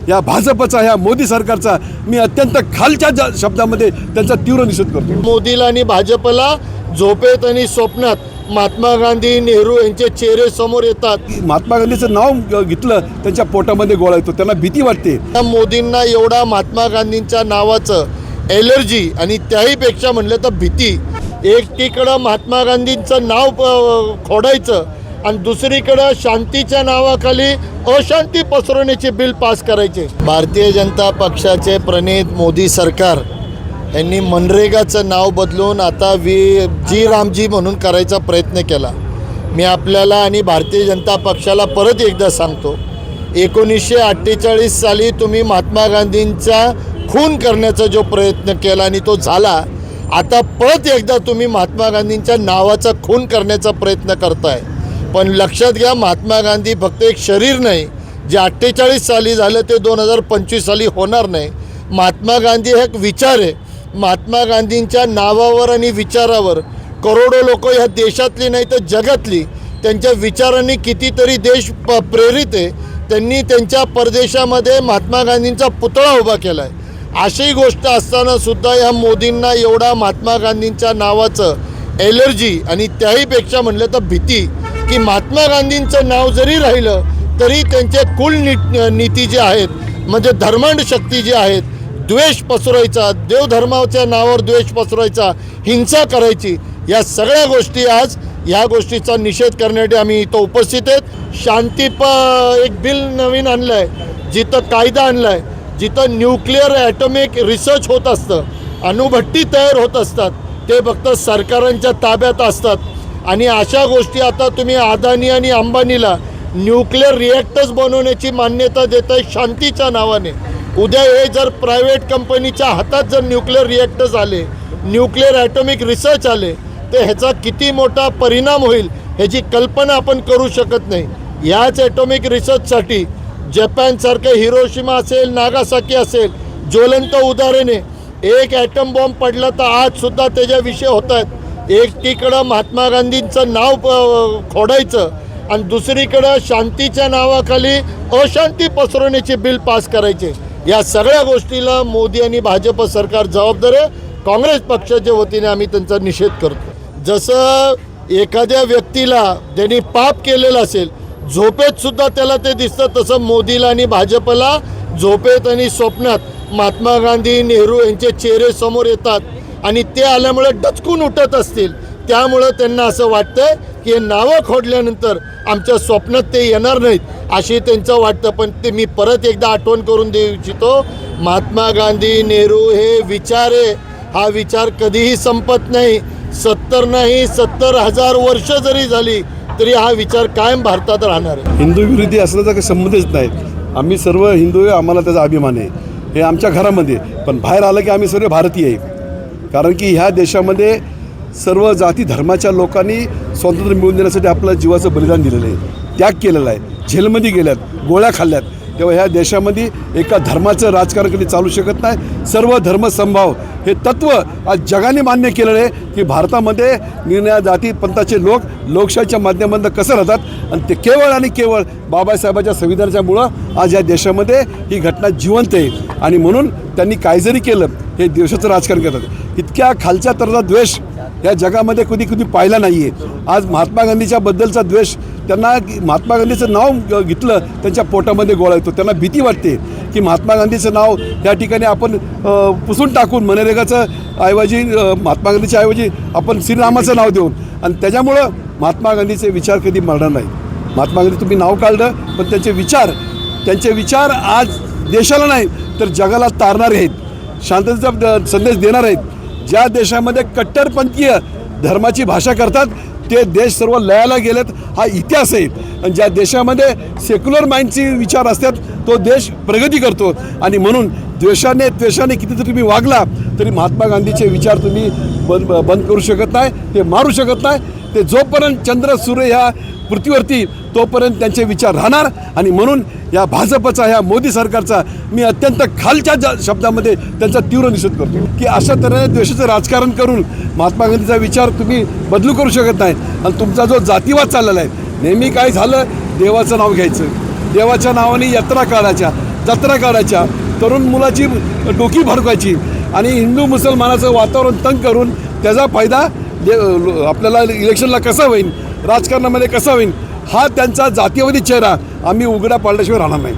या भाजपचा, ह्या मोदी सरकारचा मी अत्यंत खालच्या शब्दामध्ये त्यांचा तीव्र निषेध करतो। मोदीला आणि भाजपला झोपेत आणि स्वप्नात महात्मा गांधी, नेहरू यांचे चेहरे समोर येतात। महात्मा गांधीचं नाव घेतलं त्यांच्या पोटामध्ये गोळा येतो, त्यांना भीती वाटते। मोदींना एवढा महात्मा गांधींच्या नावाचं एलर्जी आणि त्याहीपेक्षा म्हणलं तर भीती। एकीकडं महात्मा गांधींचं नाव खोडायचं आणि दुसरीकडं शांतीच्या नावाखाली अशांती पसरवण्याचे बिल पास करायचे। भारतीय जनता पक्षाचे प्रणित मोदी सरकार यांनी मनरेगाचं नाव बदलून आता जी रामजी म्हणून करायचा प्रयत्न केला। मी आपल्याला आणि भारतीय जनता पक्षाला परत एकदा सांगतो, 1948 साली तुम्ही महात्मा गांधींचा खून करण्याचा जो प्रयत्न केला आणि तो झाला, आता परत एकदा तुम्ही महात्मा गांधींच्या नावाचा खून करण्याचा प्रयत्न करताय। पण लक्षात घ्या, महात्मा गांधी फक्त एक शरीर नाही, जे 48 साली झालं ते 2025 साली होणार नाही। महात्मा गांधी हे एक विचार आहे। महात्मा गांधींच्या नावावर आणि विचारावर करोडो लोक ह्या देशातली नाही तर जगातली त्यांच्या विचारांनी कितीतरी देश प्रेरित आहे। त्यांनी त्यांच्या परदेशामध्ये महात्मा गांधींचा पुतळा उभा केला आहे। अशी गोष्ट असताना सुद्धा या मोदींना एवढा महात्मा गांधींच्या नावाचं एलर्जी आणि त्याहीपेक्षा म्हणलं तर भीती की महात्मा गांधींचं नाव जरी राहिलं तरी त्यांचे कुल नीती जे आहेत, म्हणजे धर्मांध शक्ती जी आहेत, द्वेष पसरवायचा, देवधर्माच्या नावावर द्वेष पसरवायचा, हिंसा करायची, या सगळ्या गोष्टी आज या गोष्टीचा निषेध करण्यासाठी आम्ही इथं उपस्थित आहेत। एक बिल नवीन आणलं आहे, जिथं कायदा आणला आहे, जिथं न्यूक्लिअर ॲटॉमिक रिसर्च होत असतं, अणुभट्टी तयार होत असतात, ते फक्त सरकारांच्या ताब्यात असतात। आणि अशा गोष्टी आता तुम्ही अदानी आणि अंबानीला न्यूक्लिअर रिॲक्टर्स बनवण्याची मान्यता देत आहे शांतीच्या नावाने। उद्या हे जर प्रायव्हेट कंपनीच्या हातात जर न्यूक्लिअर रिॲक्टर्स आले, न्यूक्लिअर ॲटॉमिक रिसर्च आले, तर ह्याचा किती मोठा परिणाम होईल ह्याची कल्पना आपण करू शकत नाही। याच ॲटॉमिक रिसर्चसाठी जपानसारखं हिरोशिमा असेल, नागासाकी असेल, ज्वलंत उदाहरणे। एक ॲटम बॉम्ब पडला तर आजसुद्धा त्याच्याविषयी होत आहेत। एकीकडं महात्मा गांधींचं नाव खोडायचं आणि दुसरीकडं शांतीच्या नावाखाली अशांती पसरवण्याचे बिल पास करायचे। या सगळ्या गोष्टीला मोदी आणि भाजप सरकार जबाबदार आहे। काँग्रेस पक्षाच्या वतीने आम्ही त्यांचा निषेध करतो। जसं एखाद्या व्यक्तीला ज्यांनी पाप केलेलं असेल, झोपेत सुद्धा त्याला ते दिसतं, तसं मोदीला आणि भाजपला झोपेत आणि स्वप्नात महात्मा गांधी, नेहरू यांचे चेहरे समोर येतात आणि ते आल्यामुळे डचकून उठत असतील। त्यामुळं त्यांना असं वाटतं की हे नावं खोडल्यानंतर आमच्या स्वप्नात ते येणार नाहीत, अशी त्यांचं वाटतं। पण ते मी परत एकदा आठवण करून देऊ इच्छितो, महात्मा गांधी, नेहरू हे विचार आहे, हा विचार कधीही संपत नाही। 70 नाही 70,000 वर्ष जरी झाली तरी हा विचार कायम भारतात राहणार आहे। हिंदू विरोधी असण्याचा काही संबंधच नाही। आम्ही सर्व हिंदू आहे, आम्हाला त्याचा अभिमान आहे, हे आमच्या घरामध्ये। पण बाहेर आलं की आम्ही सर्व भारतीय आहे, कारण की ह्या देशामध्ये सर्व जाती धर्माच्या लोकांनी स्वातंत्र्य मिळवून देण्यासाठी आपलं जीवाचं बलिदान दिलेलं आहे, त्याग केलेला आहे, जेलमध्ये गेल्यात, गोळ्या खाल्ल्यात। तेव्हा ह्या देशामध्ये एका धर्माचं राजकारण कधी चालू शकत नाही। सर्व धर्मसमभाव हे तत्त्व आज जगाने मान्य केलेलं आहे की भारतामध्ये निर्णय जाती पंथाचे लोक लोकशाहीच्या माध्यमातून कसं राहतात, आणि ते केवळ आणि केवळ बाबासाहेबांच्या संविधानाच्यामुळं आज या देशामध्ये ही घटना जिवंत आहे। आणि म्हणून त्यांनी काय जरी केलं हे देशाचं राजकारण करतात। इतक्या खालच्या तराचा द्वेष या जगामध्ये कधी कधी पाहिला नाही आहे। आज महात्मा गांधीच्या बद्दलचा द्वेष, त्यांना महात्मा गांधीचं नाव घेतलं त्यांच्या पोटामध्ये गोळा येतो, त्यांना भीती वाटते की महात्मा गांधीचं नाव या ठिकाणी आपण पुसून टाकून मनरेगाचं ऐवजी महात्मा गांधीच्या ऐवजी आपण श्रीरामाचं नाव देऊन, आणि त्याच्यामुळं महात्मा गांधीचे विचार कधी मरणार नाही। महात्मा गांधी तुम्ही नाव काढलं, पण त्यांचे विचार आज देशाला नाही तर जगाला तारणारे आहेत, शांततेचा संदेश देणार आहेत। ज्या देशामध्ये कट्टरपंथीय धर्माची भाषा करतात ते देश सर्व लयाला गेलेत, हा इतिहास आहे। आणि ज्या देशामध्ये सेक्युलर माइंडचे विचार असतात तो देश प्रगती करतो। आणि म्हणून द्वेषाने किती जर तुम्ही वागला तरी महात्मा गांधीचे विचार तुम्ही बंद करू शकत नाही, ते मारू शकत नाही। ते जोपर्यंत चंद्र सूर्य ह्या पृथ्वीवरती तोपर्यंत त्यांचे विचार राहणार। आणि म्हणून या भाजपचा, ह्या मोदी सरकारचा मी अत्यंत खालच्या शब्दामध्ये त्यांचा तीव्र निषेध करतो की अशा तऱ्हेने द्वेषाचं राजकारण करून महात्मा गांधीचा विचार तुम्ही बदलू करू शकत नाही। आणि तुमचा जो जातीवाद चाललेला आहे, नेहमी काय झालं, देवाचं नाव घ्यायचं, देवाच्या नावाने यात्रा काढायच्या, जत्रा काढायच्या, तरुण मुलाची डोकी भडकायची आणि हिंदू मुसलमानाचं वातावरण तंग करून त्याचा फायदा आपल्याला इलेक्शनला कसा होईल, राजकारणामध्ये कसा होईल, हा त्यांचा जातीयवादी चेहरा आम्ही उघडा पाडल्याशिवाय राहणार नाही.